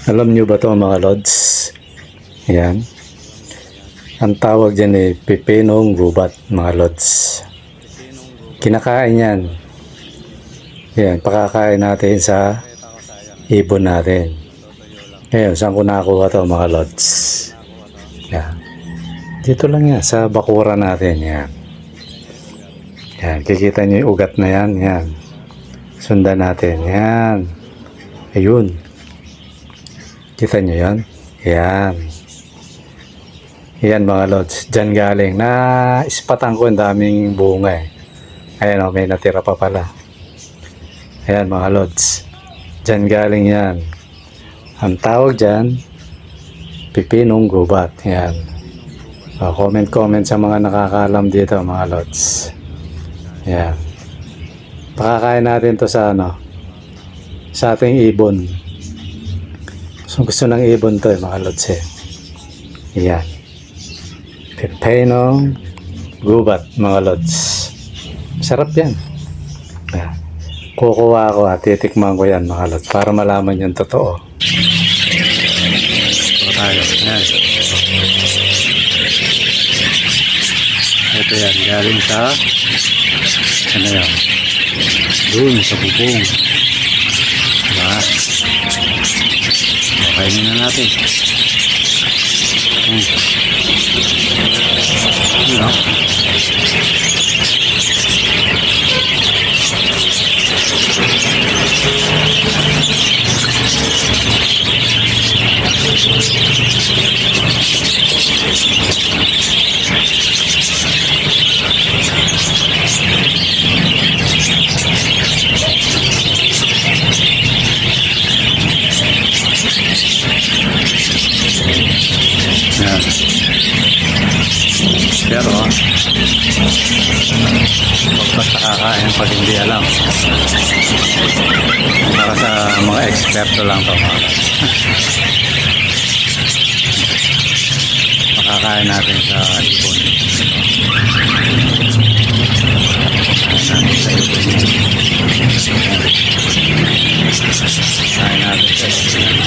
Alam nyo ba to mga lods? Yan. Ang tawag dyan ay pipinong gubat mga lods. Kinakain yan. Yan, pakakain natin sa ibon natin. Ngayon, saan ko nakakuha to mga lods? Yan. Dito lang yan, sa bakura natin. Yan. Yan, kikita nyo yung ugat na yan. Yan. Sundan natin. Yan. Ayun. Kita nyo yan? Yan. Yan mga lods. Diyan galing. Na-ispatan ko ang daming bunga eh. Ayan o, may natira pa pala. Ayan mga lods. Diyan galing yan. Ang tawag dyan, pipinong gubat. Yan. So, comment sa mga nakakaalam dito mga lods. Yan. Pakakain natin to sa sa ating ibon. So, gusto ng ibon to mga lods eh. Yan. Pipinong gubat mga lods. Sarap yan. Yan. Kukuha ako at titikman ko yan mga lods para malaman yung totoo. Ito tayo. Yan. Ito yan. Galing sa ano yan? Doon sa bubong. Diba? Kainin na natin. Ano? Yan. Pero pagpas nakakain pag hindi alam, para sa mga eksperto lang to. Makakain natin sa ibon. Kain natin sa ibon.